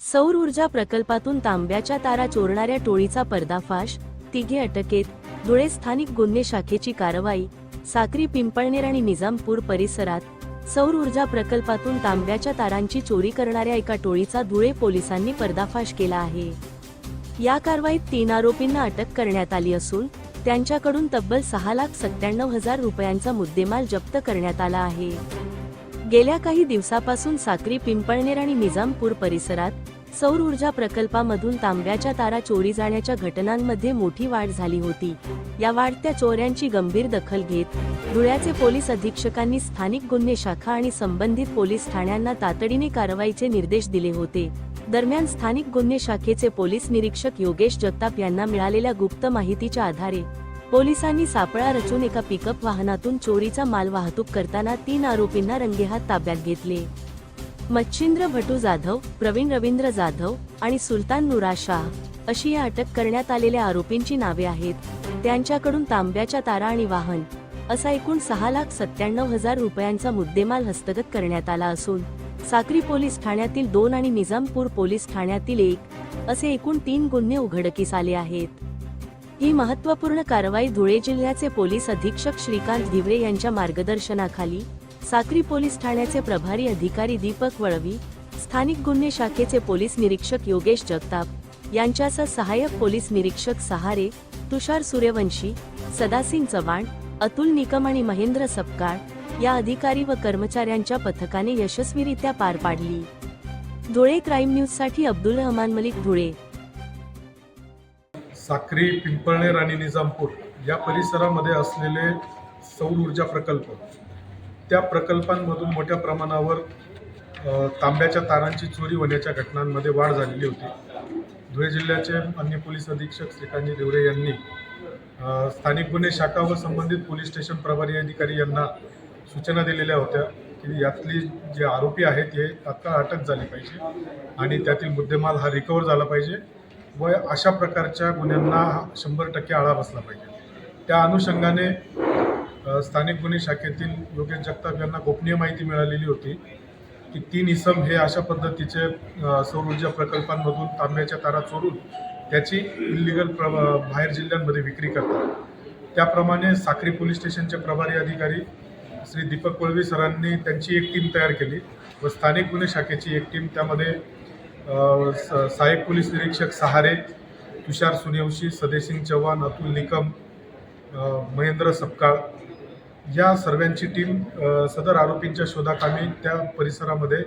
सौर ऊर्जा प्रकल्पातून तांब्याच्या तारा चोरणाऱ्या टोळीचा पर्दाफाश, तिघे अटकेत. धुळे स्थानिक गुन्हे शाखेची कारवाई. साक्री, पिंपळनेर आणि निजामपूर परिसरात सौर ऊर्जा प्रकल्पातून तांब्याच्या तारांची चोरी करणाऱ्या एका टोळीचा धुळे पोलिसांनी पर्दाफाश केला आहे. या कारवाईत 3 आरोपींना अटक करण्यात आली असून त्यांच्याकडून तब्बल 6,97,000 रुपयांचा मुद्देमाल जप्त करण्यात आला आहे. गेल्या काही दिवसापासून साक्री, पिंपळनेर आणि निजामपूर परिसरात सौर ऊर्जा प्रकल्पामधून तांब्याच्या तारा चोरी जाण्याच्या घटनांमध्ये मोठी वाढ झाली होती. या वाढत्या चोऱ्यांची गंभीर दखल घेत धुळ्याचे पोलीस अधीक्षकांनी स्थानिक गुन्हे शाखा आणि संबंधित पोलीस ठाण्यांना तातडीने कारवाईचे निर्देश दिले होते. दरम्यान स्थानिक गुन्हे शाखेचे पोलीस निरीक्षक योगेश जगताप यांना मिळालेल्या गुप्त माहितीच्या आधारे पोलिसांनी सापळा रचून एका पिकअप वाहनातून चोरीचा माल वाहतूक करताना 3 आरोपींना रंगेहात ताब्यात घेतले. मच्छिंद्र भटू जाधव, प्रवीण रवींद्र जाधव आणि सुलतान नुरा शाह अशी या अटक करण्यात आलेल्या आरोपींची नावे आहेत. त्यांच्याकडून तांब्याच्या तारा आणि वाहन असा एकूण 6,97,000 रुपयांचा मुद्देमाल हस्तगत करण्यात आला असून साक्री पोलीस ठाण्यातील 2 आणि निजामपूर पोलीस ठाण्यातील 1 असे एकूण 3 गुन्हे उघडकीस आले आहेत. ही महत्त्वपूर्ण कारवाई धुळे जिल्ह्याचे पोलीस अधीक्षक श्रीकांत धिवरे यांच्या मार्गदर्शनाखाली साक्री पोलीस ठाण्याचे प्रभारी अधिकारी दीपक वळवी, स्थानिक गुन्हे शाखेचे पोलीस निरीक्षक योगेश जगताप यांच्यासह सहाय्यक पोलीस निरीक्षक सहारे, तुषार सूर्यवंशी, सदासिंग चव्हाण, अतुल निकम आणि महेंद्र सपकाळ या अधिकारी व कर्मचाऱ्यांच्या पथकाने यशस्वीरित्या पार पाडली. धुळे क्राईम न्यूजसाठी अब्दुल रहमान मलिक, धुळे. साक्री, पिंपळनेर आणि निजामपूर या परिसरामध्ये असलेले सौर ऊर्जा प्रकल्प, त्या प्रकल्पांमधून मोठ्या प्रमाणावर तांब्याच्या तारांची चोरी होण्याच्या घटनांमध्ये वाढ झालेली होती. धुळे जिल्ह्याचे अन्य पोलीस अधीक्षक श्रीकांत धिवरे यांनी स्थानिक गुन्हे शाखा व संबंधित पोलीस स्टेशन प्रभारी अधिकारी यांना सूचना दिलेल्या होत्या की यातली जे आरोपी आहेत हे तात्काळ अटक झाली पाहिजे आणि त्यातील मुद्देमाल हा रिकवर झाला पाहिजे व अशा प्रकारच्या गुन्ह्यांना 100% आळा बसला पाहिजे. त्या अनुषंगाने स्थानिक गुन्हे शाखेतील योगेश जगताप यांना गोपनीय माहिती मिळालेली होती की 3 इसम हे अशा पद्धतीचे सौर ऊर्जा प्रकल्पांमधून तांब्याच्या तारा चोरून त्याची इल्लिगल बाहेर जिल्ह्यांमध्ये विक्री करतात. त्याप्रमाणे साक्री पोलीस स्टेशनचे प्रभारी अधिकारी श्री दीपक वळवी सरांनी त्यांची एक टीम तयार केली व स्थानिक गुन्हे शाखेची एक टीम, त्यामध्ये सहाय्यक पोलीस निरीक्षक सहारे, तुषार सूर्यवंशी, सदेसिंग चव्हाण, अतुल निकम, महेंद्र सपकाळ या सर्वांची टीम सदर आरोपींच्या शोधाकामी त्या परिसरामध्ये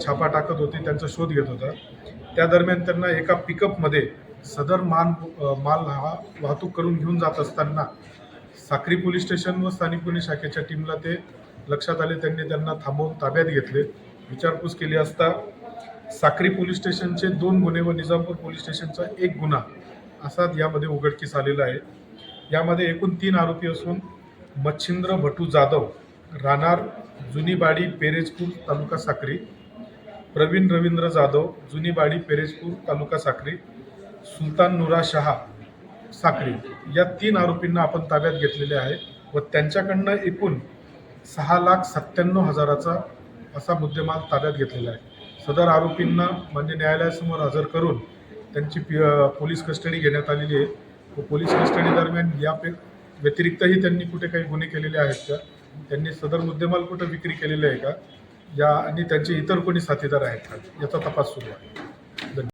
छापा टाकत होती, त्यांचा शोध घेत होता. त्या दरम्यान त्यांना एका पिकअपमध्ये सदर माल हा वाहतूक करून घेऊन जात असताना साक्री पोलीस स्टेशन व स्थानिक गुन्हे शाखेच्या टीमला ते लक्षात आले. त्यांनी त्यांना थांबवून ताब्यात घेतले. विचारपूस केली असता साक्री पोलीस स्टेशनचे 2 गुन्हे व निजामपूर पोलीस स्टेशनचा 1 गुन्हा असा यामध्ये उघडकीस आलेला आहे. यामध्ये एकूण 3 आरोपी असून मच्छिंद्र भटू जाधव, राहणार जुनीबाडी, पेरेजपूर, तालुका साक्री, प्रवीण रवींद्र जाधव, जुनीबाडी, पेरेजपूर, तालुका साक्री, सुलतान नुरा शाह, साक्री या 3 आरोपींना आपण ताब्यात घेतलेले आहे व त्यांच्याकडनं एकूण 6,97,000चा असा मुद्देमाल ताब्यात घेतलेला आहे. सदर आरोपींना मान्य न्यायालयासमोर हजर करून त्यांची पोलीस कस्टडी घेण्यात आलेली आहे व पोलीस कस्टडी दरम्यान या व्यतिरिक्तही त्यांनी कुठे काही गुन्हे केलेले आहेत का, त्यांनी सदर मुद्देमाल कुठे विक्री केलेले आहे का, या आणि त्यांचे इतर कोणी साथीदार आहेत का याचा तपास सुरू आहे.